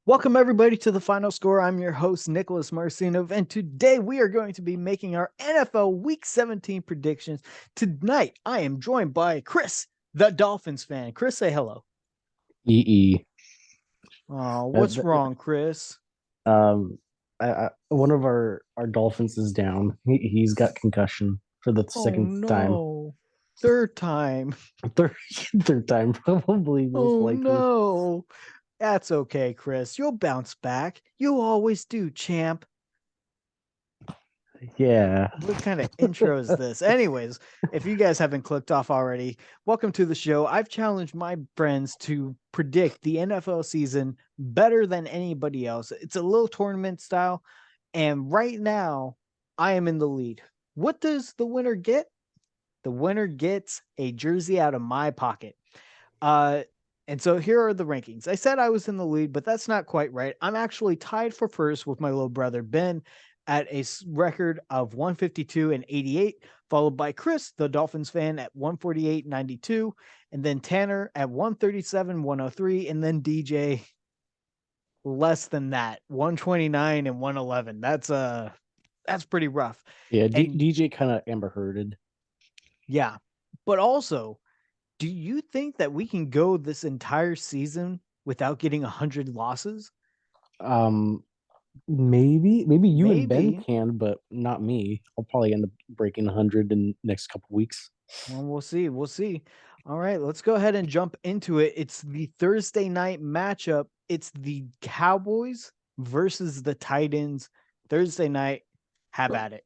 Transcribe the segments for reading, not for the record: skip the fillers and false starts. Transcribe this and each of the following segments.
Welcome, everybody, to the final score. I'm your host, Nicholas Marcinov, and today we are going to be making our NFL Week 17 predictions. Tonight, I am joined by Chris, the Dolphins fan. Chris, say hello. EE. Oh, Uh, what's th- wrong, Chris? um, one of our Dolphins is down. He's got concussion for the Oh, second time, no. Third time. third third time probably, most Oh, likely. no. That's okay, Chris. You'll bounce back. You always do, champ. Yeah. What kind of intro is this? Anyways, if you guys haven't clicked off already, welcome to the show. I've challenged my friends to predict the NFL season better than anybody else. It's a little tournament style, and right now I am in the lead. What does the winner get? The winner gets a jersey out of my pocket. Uh and so here are the rankings. I said I was in the lead, but that's not quite right. I'm actually tied for first with my little brother Ben at a record of 152 and 88, followed by Chris, the Dolphins fan, at 148 92, and then Tanner at 137 103, and then DJ less than that, 129 and 111. That's pretty rough. Yeah, And DJ kind of Amber Hearded. yeah, but also, do you think that we can go this entire season without getting 100 losses? Um, maybe you and Ben Maybe. can, but not me. I'll probably end up breaking 100 in the next couple weeks. Well, we'll see. We'll see. All right, let's go ahead and jump into it. It's the Thursday night matchup. It's the Cowboys versus the Titans. Thursday night. Have at it.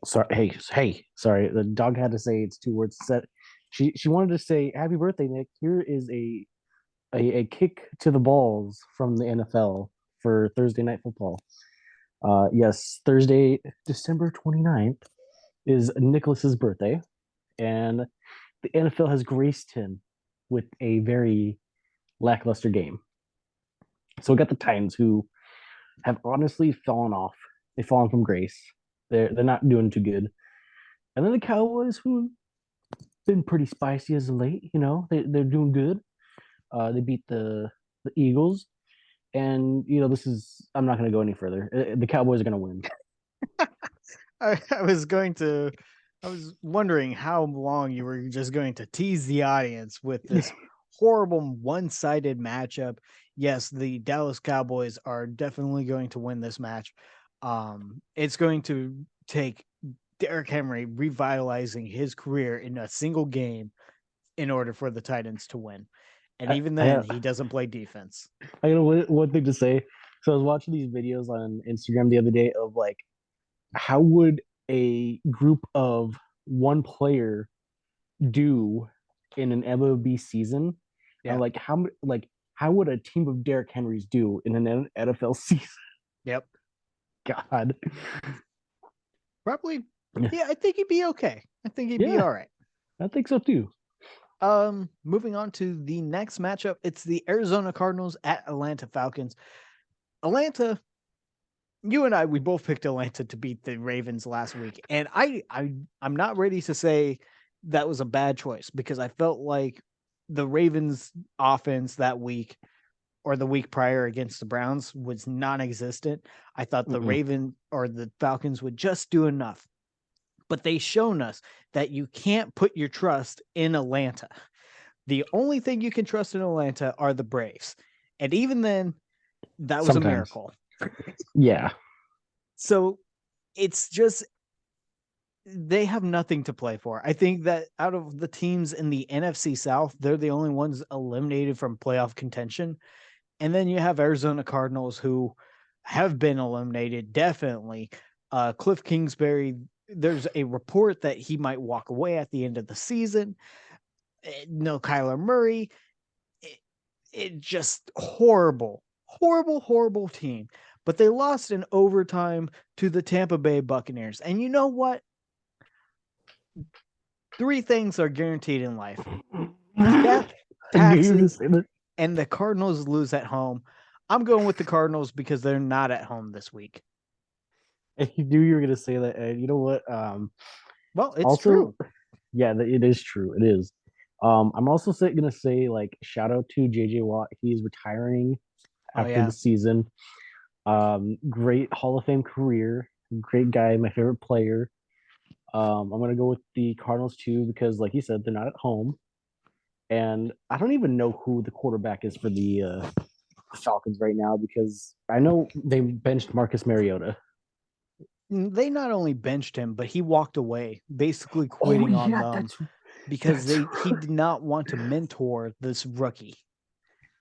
Sorry. Hey. Sorry. The dog had to say it's two words. Set. She wanted to say happy birthday, Nick. Here is a kick to the balls from the NFL for Thursday night football. Yes, Thursday, December 29th is Nicholas's birthday, and the NFL has graced him with a very lackluster game. So we got the Titans, who have honestly fallen off. They've fallen from grace. They're not doing too good. And then the Cowboys, who been pretty spicy as of late. They're doing good. They beat the Eagles, and this is. I'm not going to go any further. The Cowboys are going to win. I was going to I was wondering how long you were just going to tease the audience with this horrible one-sided matchup. Yes, the Dallas Cowboys are definitely going to win this match. It's going to take Derrick Henry revitalizing his career in a single game in order for the Titans to win. And I, even I, then, have, he doesn't play defense. I got one thing to say. So I was watching these videos on Instagram the other day of like how would a group of one player do in an MLB season, and Yeah. like how would a team of Derrick Henrys do in an NFL season? Yep. God. Probably. Yeah, I think he'd be okay. I think he'd be Yeah, all right. I think so too. Moving on to the next matchup, it's the Arizona Cardinals at Atlanta Falcons. Atlanta, you and I, we both picked Atlanta to beat the Ravens last week, and I'm not ready to say that was a bad choice because I felt like the Ravens offense that week or the week prior against the Browns was non-existent. I thought the Mm-mm. Raven or the Falcons would just do enough, but they shown us that you can't put your trust in Atlanta. The only thing you can trust in Atlanta are the Braves. And even then, that was a Sometimes. miracle. Yeah. So it's just they have nothing to play for. I think that out of the teams in the NFC South, they're the only ones eliminated from playoff contention. And then you have Arizona Cardinals who have been eliminated definitely. Cliff Kingsbury, there's a report that he might walk away at the end of the season. No Kyler Murray. It just horrible, horrible, horrible team. But they lost in overtime to the Tampa Bay Buccaneers. And you know what? Three things are guaranteed in life: death, I knew you were gonna taxes, say that. and the Cardinals lose at home. I'm going with the Cardinals because they're not at home this week. I knew you were gonna say that. And you know what? Well, it's Also, true. yeah, it is true. It is. I'm also gonna say like shout out to JJ Watt. He's retiring Oh after the yeah. season. Great Hall of Fame career. Great guy, my favorite player. I'm gonna go with the Cardinals too because, like you said, they're not at home, and I don't even know who the quarterback is for the Falcons right now because I know they benched Marcus Mariota. They not only benched him, but he walked away, basically Oh quitting on yeah, them because that's he did not want to mentor this rookie.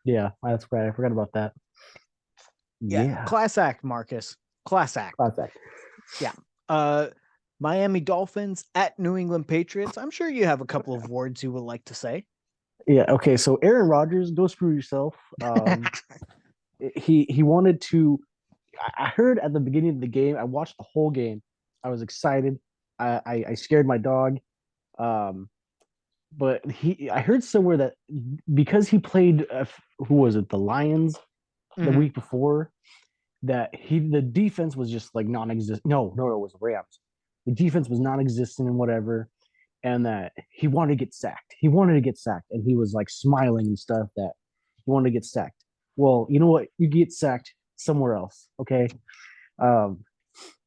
yeah, that's right. I forgot about that. Yeah, Yeah, class act, Marcus. Class act. class act. Yeah. Uh Miami Dolphins at New England Patriots. I'm sure you have a couple of words you would like to say. Yeah, okay. So Aaron Rodgers, go screw yourself. He wanted to. I heard at the beginning of the game. I watched the whole game. I was excited. I scared my dog. Um, but I heard somewhere that because he played who was it, the Lions the Mhm. week before, that the defense was just like non-existent. No, it was the Rams. The defense was non-existent and whatever, and that he wanted to get sacked. He wanted to get sacked, and he was like smiling and stuff that he wanted to get sacked. Well, you know what? You get sacked somewhere else, okay? Um,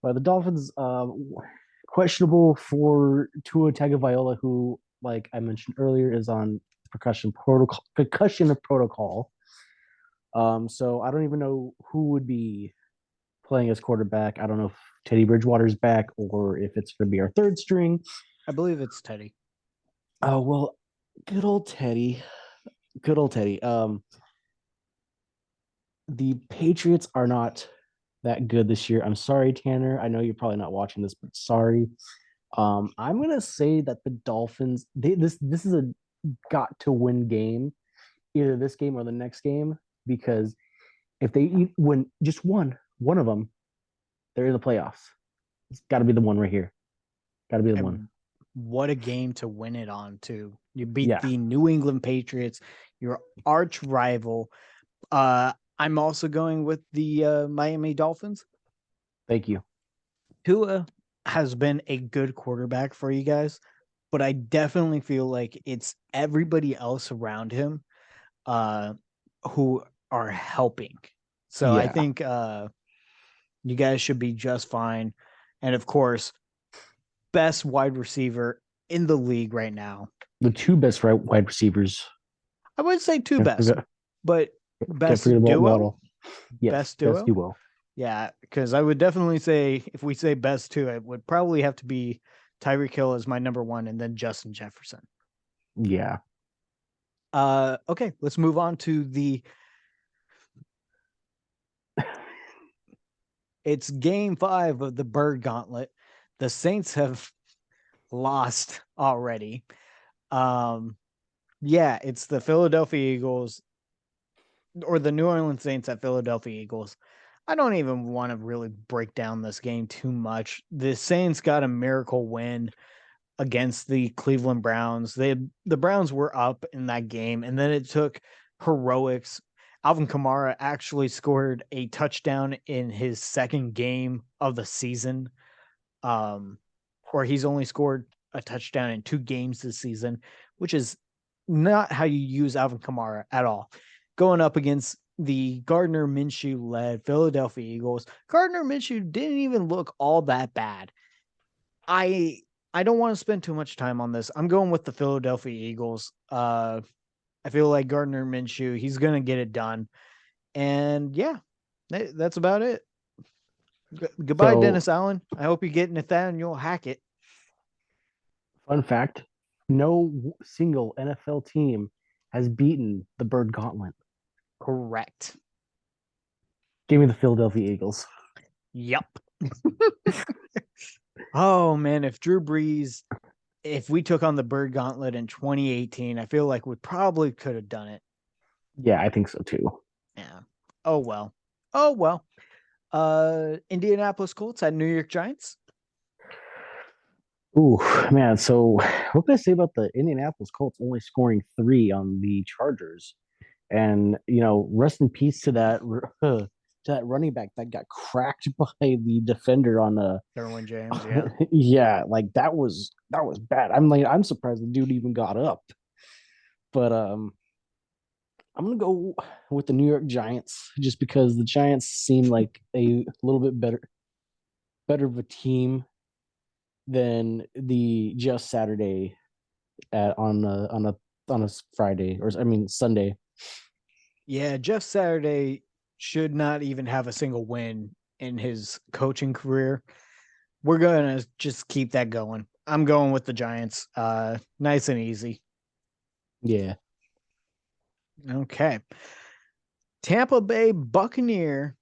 but the Dolphins, questionable for Tua Tagovailoa, who, like I mentioned earlier, is on concussion protocol. So I don't even know who would be playing as quarterback. I don't know if Teddy Bridgewater's back or if it's going to be our third string. I believe it's Teddy. Oh well, good old Teddy. Good old Teddy. The Patriots are not that good this year. I'm sorry, Tanner. I know you're probably not watching this, but sorry. I'm gonna say that the Dolphins. This is a got to win game, either this game or the next game, because if they win just one of them, they're in the playoffs. It's got to be the one right here. Got to be the one. And what a game to win it on, too. You beat Yeah. the New England Patriots, your arch rival. I'm also going with the Miami Dolphins. Thank you. Tua has been a good quarterback for you guys, but I definitely feel like it's everybody else around him uh, who are helping. So I Yeah. think you guys should be just fine. And of course, best wide receiver in the league right now. The two best wide receivers. I would say two Can't best, forget, but can't forget best about duo, Waddle. Yes, best best duo. duo. Yeah, because I would definitely say if we say best two, it would probably have to be Tyreek Hill as my number one, and then Justin Jefferson. Yeah. Okay, let's move on to the. It's game 5 of the Bird Gauntlet. The Saints have lost already. Um, yeah, it's the Philadelphia Eagles or the New Orleans Saints at Philadelphia Eagles. I don't even want to really break down this game too much. The Saints got a miracle win against the Cleveland Browns. The Browns were up in that game, and then it took heroics. Alvin Kamara actually scored a touchdown in his second game of the season. Or he's only scored a touchdown in 2 games this season, which is not how you use Alvin Kamara at all. Going up against the Gardner Minshew led Philadelphia Eagles, Gardner Minshew didn't even look all that bad. I I don't want to spend too much time on this. I'm going with the Philadelphia Eagles. I feel like Gardner Minshew, he's gonna get it done. And yeah, that's about it. Goodbye, So, Dennis Allen. I hope you get Nathaniel Hackett. fun fact: no single NFL team has beaten the Bird Gauntlet. Correct. Give me the Philadelphia Eagles. Yep. Oh man, if we took on the Bird Gauntlet in 2018, I feel like we probably could have done it. Yeah, I think so too. Yeah. Oh well. Oh well. Indianapolis Colts at New York Giants. Ooh, man. So, what can I say about the Indianapolis Colts only scoring 3 on the Chargers? And rest in peace to that to that running back that got cracked by the defender on a Derwin James, yeah. yeah, like that was bad. I'm surprised the dude even got up. But I'm gonna go with the New York Giants just because the Giants seem like a little bit better of a team than the just Saturday on a Friday, or I mean Sunday. Yeah, Jeff Saturday should not even have a single win in his coaching career. We're gonna just keep that going. I'm going with the Giants. Nice and easy. Yeah. Okay. Tampa Bay Buccaneer.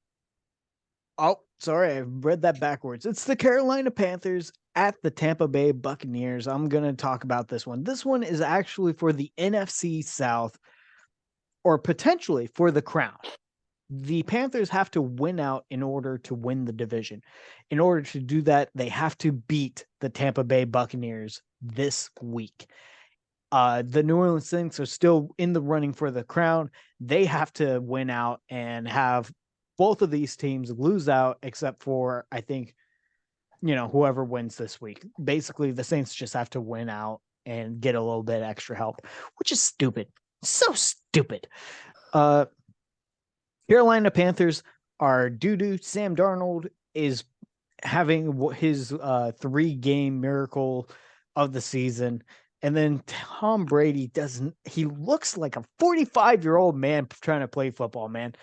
Oh, sorry, I read that backwards. It's the Carolina Panthers at the Tampa Bay Buccaneers. I'm going to talk about this one. This one is actually for the NFC South, or potentially for the crown. The Panthers have to win out in order to win the division. In order to do that, they have to beat the Tampa Bay Buccaneers this week. The New Orleans Saints are still in the running for the crown. They have to win out and have both of these teams lose out, except for, I think, whoever wins this week. Basically, the Saints just have to win out and get a little bit extra help, which is stupid. So stupid. Carolina Panthers are doo-doo. Sam Darnold is having his 3-game miracle of the season. And then Tom Brady he looks like a 45-year-old man trying to play football, man.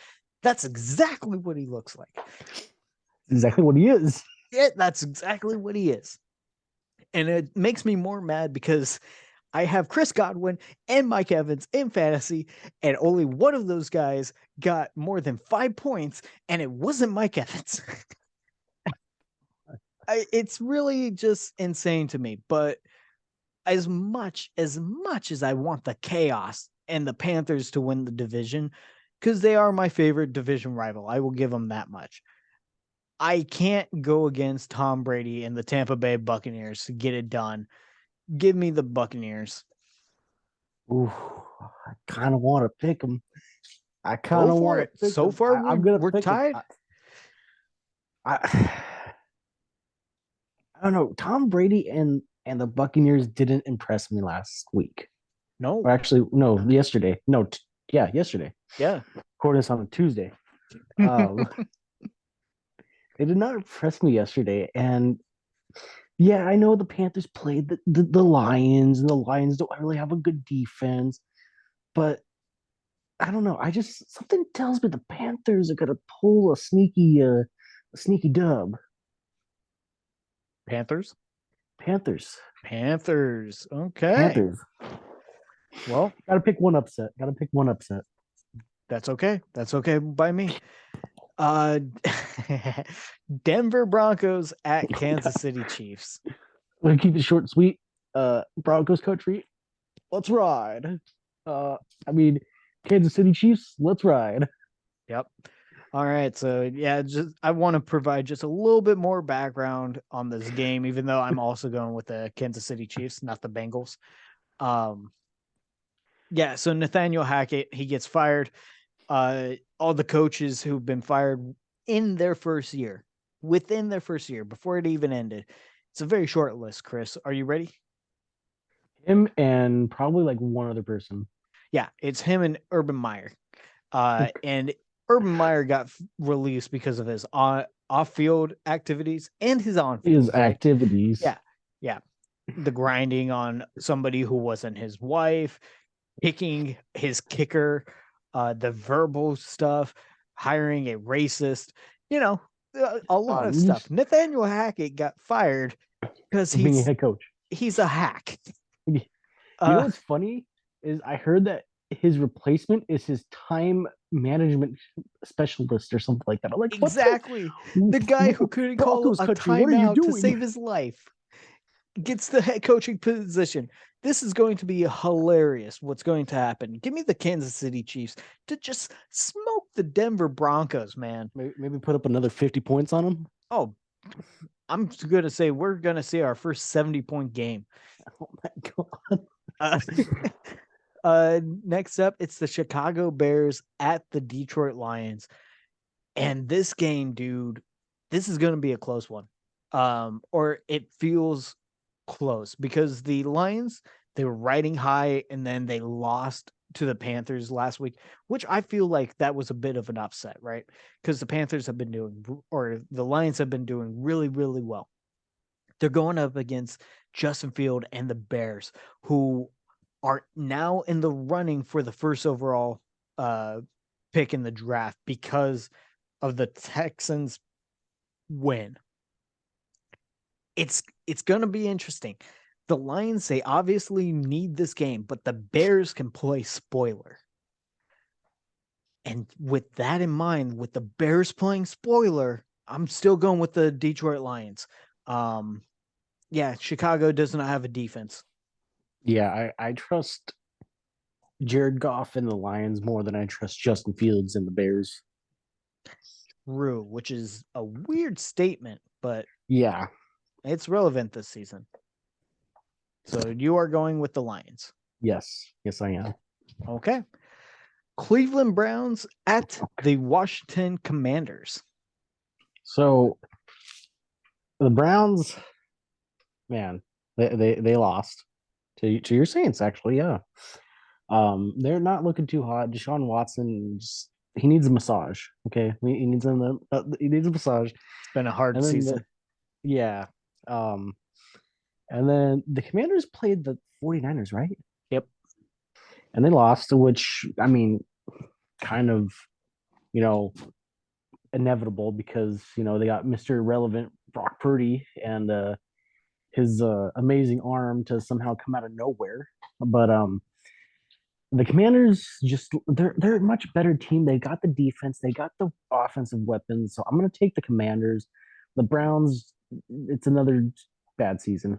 That's exactly what he looks like. Exactly what he is. Yeah, that's exactly what he is. And it makes me more mad because I have Chris Godwin and Mike Evans in fantasy, and only one of those guys got more than 5 points, and it wasn't Mike Evans. It's really just insane to me. But as much as I want the chaos and the Panthers to win the division, because they are my favorite division rival, I will give them that much. I can't go against Tom Brady and the Tampa Bay Buccaneers to get it done. Give me the Buccaneers. Ooh, I kind of want to pick him. I Go kind of for want it. to pick So him. far, I'm gonna we're pick him. tied. I don't know. Tom Brady and the Buccaneers didn't impress me last week. No. Or actually, no, yesterday. No, yeah, yesterday. Yeah. Recording this on a Tuesday. They did not impress me yesterday, and yeah, I know the Panthers played the Lions, and the Lions don't really have a good defense, but I don't know. I just something tells me the Panthers are gonna pull a sneaky dub. Panthers. Panthers. Panthers. Okay. Panthers. Well, Gotta pick one upset. Gotta pick one upset. that's okay. That's okay by me. Uh Denver Broncos at Kansas City Chiefs. We're gonna keep it short and sweet. Broncos country. Let's ride. I mean, Kansas City Chiefs. Let's ride. Yep. All right. So yeah, just I want to provide just a little bit more background on this game, even though I'm also going with the Kansas City Chiefs, not the Bengals. Yeah, so Nathaniel Hackett, he gets fired. All the coaches who've been fired in their first year, within their first year, before it even ended. It's a very short list, Chris. Are you ready? Him and probably like one other person. Yeah, it's him and Urban Meyer. And Urban Meyer got released because of his off-field activities and his on-field. His activities. Yeah, yeah. The grinding on somebody who wasn't his wife, picking his kicker, the verbal stuff, hiring a racist, a lot of stuff. Nathaniel Hackett got fired because being a head coach. He's a hack. You know what's funny is I heard that his replacement is his time management specialist or something like that. I'm like, exactly. The guy who couldn't call a timeout to save his life gets the head coaching position. This is going to be hilarious. What's going to happen? Give me the Kansas City Chiefs to just smoke the Denver Broncos, man. Maybe put up another 50 points on them. Oh, I'm going to say we're going to see our first 70-point game. Oh my God. Next up, it's the Chicago Bears at the Detroit Lions. And this game, dude, this is going to be a close one. Or it feels close because the Lions, they were riding high and then they lost to the Panthers last week, which I feel like that was a bit of an upset, right? Because the Panthers have been doing, or the Lions have been doing really, really well. They're going up against Justin Field and the Bears, who are now in the running for the first overall pick in the draft because of the Texans win. It's going to be interesting. The Lions, they obviously need this game, but the Bears can play spoiler. And with that in mind, with the Bears playing spoiler, I'm still going with the Detroit Lions. Yeah, Chicago does not have a defense. Yeah, I trust Jared Goff and the Lions more than I trust Justin Fields and the Bears. True, which is a weird statement, but yeah, it's relevant this season. So you are going with the Lions. Yes, I am. Okay. Cleveland Browns at the Washington Commanders. So the Browns, man, they lost to your Saints, actually. Yeah, they're not looking too hot. Deshaun Watson, he needs a massage. Okay, he needs a massage. It's been a hard season. Yeah. And then the Commanders played the 49ers, right? Yep. And they lost, which, I mean, kind of, inevitable because, they got Mr. Irrelevant Brock Purdy and his amazing arm to somehow come out of nowhere. But the Commanders they're a much better team. They got the defense, they got the offensive weapons. So I'm going to take the Commanders. The Browns, it's another bad season.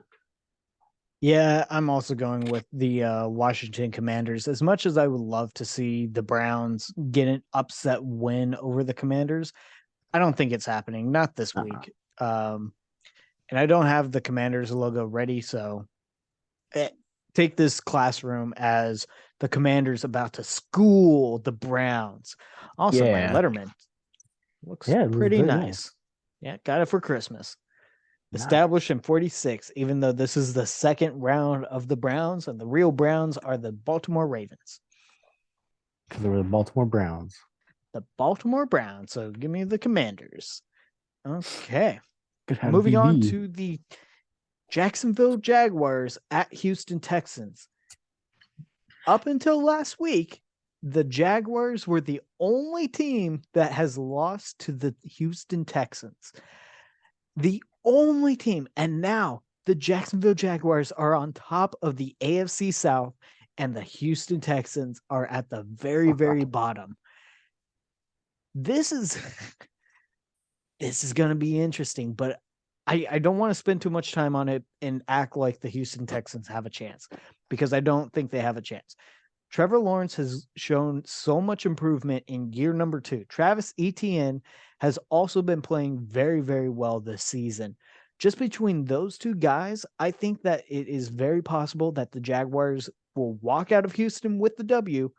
Yeah, I'm also going with the Washington Commanders. As much as I would love to see the Browns get an upset win over the Commanders, I don't think it's happening. Not this week. And I don't have the Commanders logo ready, so take this classroom as the Commanders about to school the Browns. Also, my Letterman looks pretty nice. Yeah, got it for Christmas. Established in 46, even though this is the second round of the Browns, and the real Browns are the Baltimore Ravens. Because they were the Baltimore Browns. The Baltimore Browns. So give me the Commanders. Okay. Moving on to the Jacksonville Jaguars at Houston Texans. Up until last week, the Jaguars were the only team that has lost to the Houston Texans. The only team. And now the Jacksonville Jaguars are on top of the AFC South, and the Houston Texans are at the very, very bottom. This is going to be interesting, but I don't want to spend too much time on it and act like the Houston Texans have a chance, because I don't think they have a chance. Trevor Lawrence has shown so much improvement in year number 2. Travis Etienne has also been playing very, very well this season. Just between those two guys, I think that it is very possible that the Jaguars will walk out of Houston with the W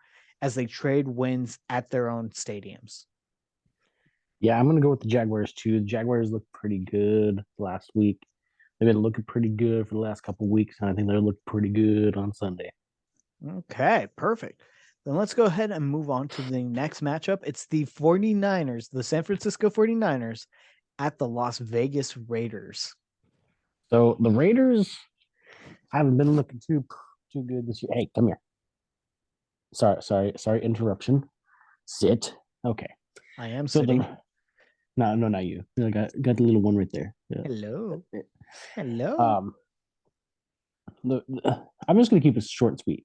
as they trade wins at their own stadiums. Yeah, I'm going to go with the Jaguars too. The Jaguars looked pretty good last week. They've been looking pretty good for the last couple of weeks, and I think they'll look pretty good on Sunday. Okay, perfect. Then let's go ahead and move on to the next matchup. It's the 49ers, the San Francisco 49ers at the Las Vegas Raiders. So the Raiders haven't been looking too good this year. Hey, come here. Sorry, interruption. Sit. Okay. I am sitting. No, not you. I got the little one right there. Yeah. Hello. I'm just gonna keep it short and sweet.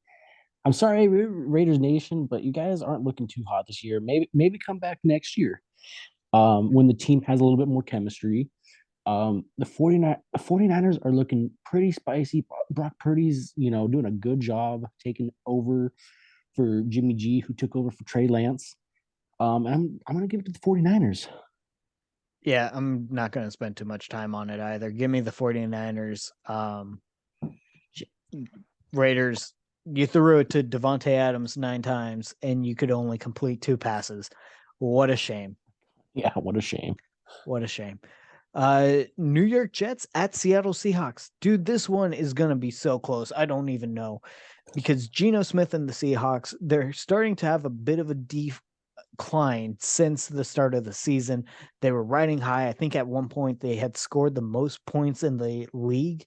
I'm sorry, Raiders Nation, but you guys aren't looking too hot this year. Maybe come back next year when the team has a little bit more chemistry. The 49ers are looking pretty spicy. Brock Purdy's, doing a good job taking over for Jimmy G, who took over for Trey Lance. And I'm going to give it to the 49ers. Yeah, I'm not going to spend too much time on it either. Give me the 49ers. Raiders, you threw it to Devontae Adams 9 times, and you could only complete 2 passes. What a shame. Yeah, what a shame. What a shame. New York Jets at Seattle Seahawks. Dude, this one is going to be so close. I don't even know because Geno Smith and the Seahawks, they're starting to have a bit of a decline since the start of the season. They were riding high. I think at one point they had scored the most points in the league.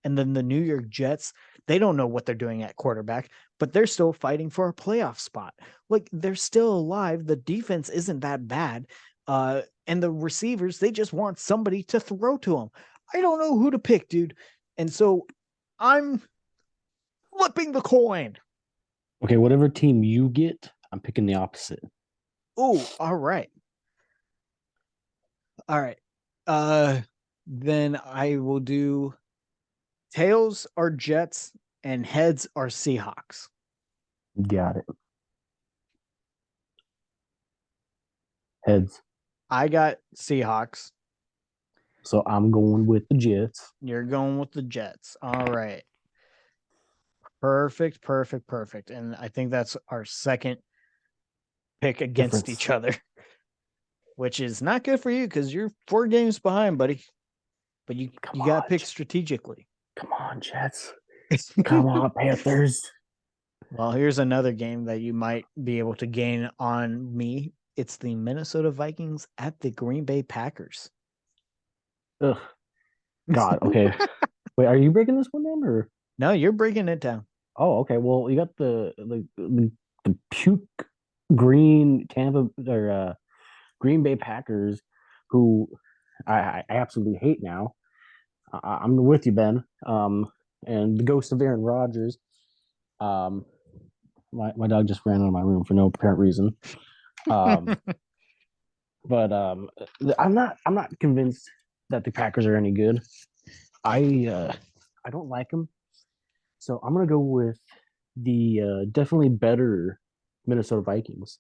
And then the New York Jets, they don't know what they're doing at quarterback, but they're still fighting for a playoff spot. Like they're still alive. The defense isn't that bad. And the receivers, they just want somebody to throw to them. I don't know who to pick, dude. And so I'm flipping the coin. Okay, whatever team you get, I'm picking the opposite. Oh, all right. All right. Then I will do tails are Jets and heads are Seahawks. Got it. Heads. I got Seahawks. So I'm going with the Jets. You're going with the Jets. All right. Perfect, perfect, perfect. And I think that's our second pick against each other, which is not good for you because you're 4 games behind, buddy. But you got to pick strategically. Come on, Jets. Come on, Panthers. Well, here's another game that you might be able to gain on me. It's the Minnesota Vikings at the Green Bay Packers. Ugh. God, okay. Wait, are you breaking this one down or? No, you're breaking it down. Oh, okay. Well, you got the puke green Tampa or Green Bay Packers, who I absolutely hate now. I'm with you, Ben. And the ghost of Aaron Rodgers. My dog just ran out of my room for no apparent reason. But I'm not convinced that the Packers are any good. I don't like them, so I'm gonna go with the definitely better Minnesota Vikings.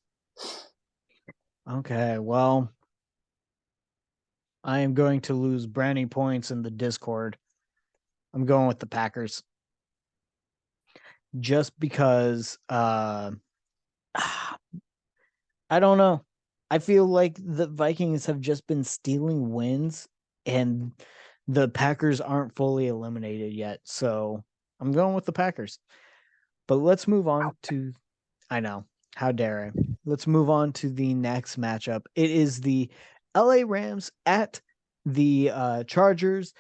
Okay, well, I am going to lose brownie points in the Discord. I'm going with the Packers. Just because I don't know. I feel like the Vikings have just been stealing wins and the Packers aren't fully eliminated yet. So I'm going with the Packers. But let's move on to I know. How dare I? Let's move on to the next matchup. It is the LA Rams at the Chargers.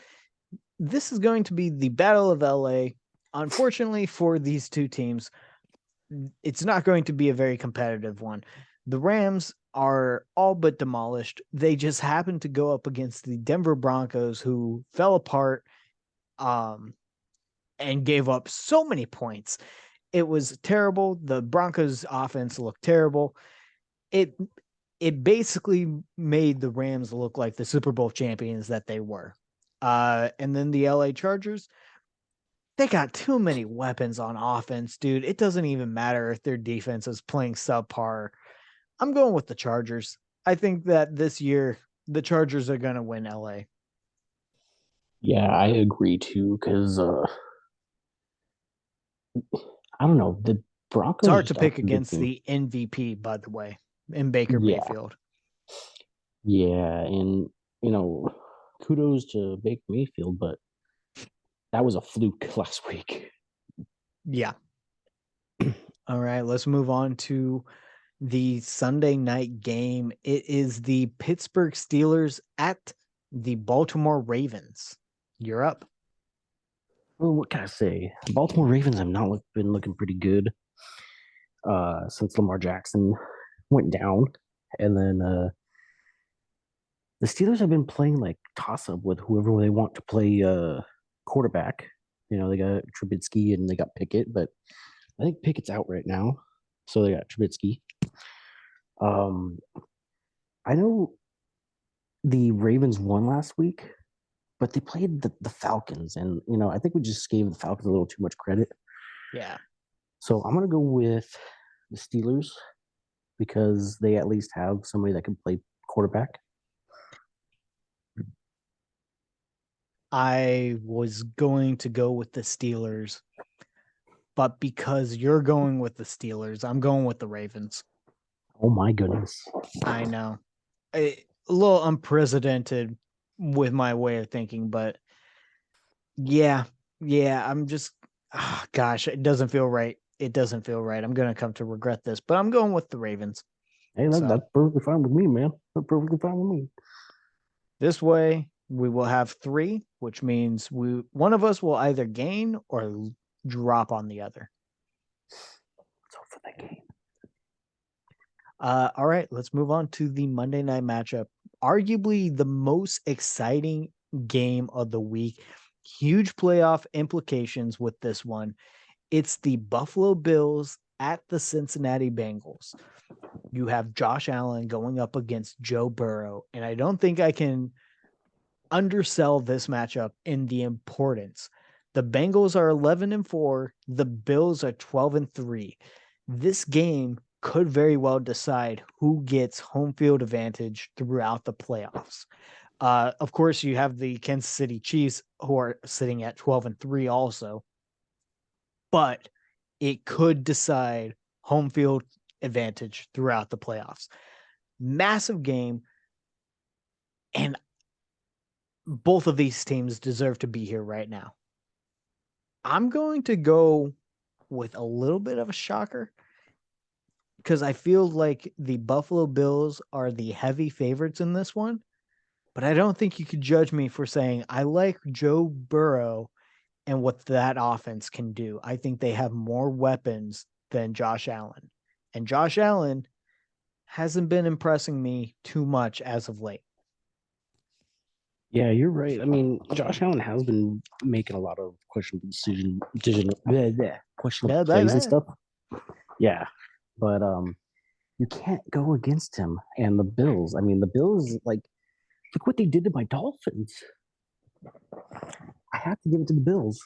This is going to be the Battle of LA. Unfortunately for these two teams, it's not going to be a very competitive one. The Rams are all but demolished. They just happened to go up against the Denver Broncos, who fell apart and gave up so many points. It was terrible. The Broncos offense looked terrible. It basically made the Rams look like the Super Bowl champions that they were. And then the LA Chargers, they got too many weapons on offense, dude. It doesn't even matter if their defense is playing subpar. I'm going with the Chargers. I think that this year the Chargers are going to win LA. Yeah, I agree too. Because I don't know, the Broncos. It's hard to pick against the MVP, by the way, in Baker Mayfield. Yeah, and kudos to Baker Mayfield, but that was a fluke last week. Yeah. All right, let's move on to the Sunday night game. It is the Pittsburgh Steelers at the Baltimore Ravens. You're up. Well, what can I say? The Baltimore Ravens have not been looking pretty good since Lamar Jackson went down. And then the Steelers have been playing like toss up with whoever they want to play quarterback. They got Trubisky and they got Pickett, but I think Pickett's out right now. So they got Trubisky. I know the Ravens won last week, but they played the Falcons, and I think we just gave the Falcons a little too much credit. Yeah. So I'm gonna go with the Steelers because they at least have somebody that can play quarterback. I was going to go with the Steelers, but because you're going with the Steelers, I'm going with the Ravens. Oh my goodness. I know. A little unprecedented with my way of thinking, but yeah, I'm just, gosh, it doesn't feel right. It doesn't feel right. I'm gonna come to regret this, but I'm going with the Ravens. Hey, So that's perfectly fine with me, man. That's perfectly fine with me. this way we will have three, which means one of us will either gain or drop on the other. Let's hope for that game. All right, let's move on to the Monday night matchup. Arguably the most exciting game of the week. Huge playoff implications with this one. It's the Buffalo Bills at the Cincinnati Bengals. You have Josh Allen going up against Joe Burrow, and I don't think I can undersell this matchup in the importance. The Bengals are 11-4, the Bills are 12-3. This game could very well decide who gets home field advantage throughout the playoffs. Of course, you have the Kansas City Chiefs who are sitting at 12-3 also, but it could decide home field advantage throughout the playoffs. Massive game, and both of these teams deserve to be here right now. I'm going to go with a little bit of a shocker because I feel like the Buffalo Bills are the heavy favorites in this one, but I don't think you could judge me for saying I like Joe Burrow and what that offense can do. I think they have more weapons than Josh Allen. And Josh Allen hasn't been impressing me too much as of late. Yeah, you're right. I mean, Josh Allen has been making a lot of questionable Blah, blah, plays and blah. stuff. Yeah, but you can't go against him and the Bills. I mean, the Bills, like, look what they did to my Dolphins. I have to give it to the Bills.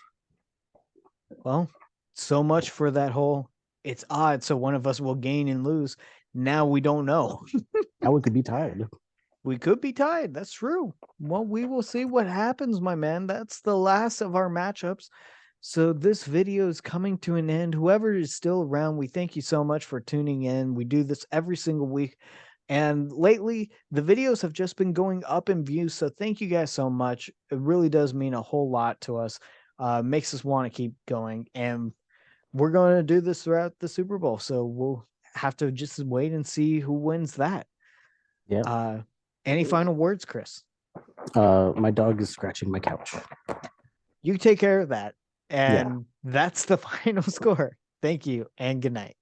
Well, so much for that whole it's odd, so one of us will gain and lose. Now we don't know. Now we could be tied. We could be tied. That's true. Well, we will see what happens, my man. That's the last of our matchups. So this video is coming to an end. Whoever is still around, we thank you so much for tuning in. We do this every single week. And lately, the videos have just been going up in views. So thank you guys so much. It really does mean a whole lot to us. Makes us want to keep going. And we're going to do this throughout the Super Bowl. So we'll have to just wait and see who wins that. Yeah. Any final words, Chris? My dog is scratching my couch. You take care of that. Yeah. And that's the final score. Thank you and good night.